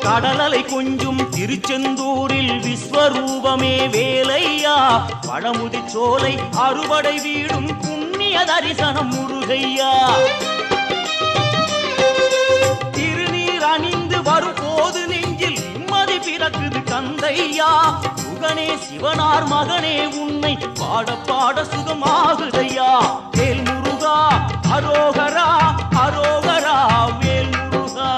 கடலலை கொஞ்சும் திருச்செந்தூரில் விஸ்வரூபமே வேலையா பழமுதி சோலை அறுவடை வீடும் புண்ணிய தரிசனம் முருகையா திருநீர் அணிந்து வரும் போது நெஞ்சில் நிம்மதி பிறக்குது கந்தையா சுகனே சிவனார் மகனே உன்னை பாட பாட சுகமாகுதையா வேல் முருகா அரோகரா அரோகரா வேல் முருகா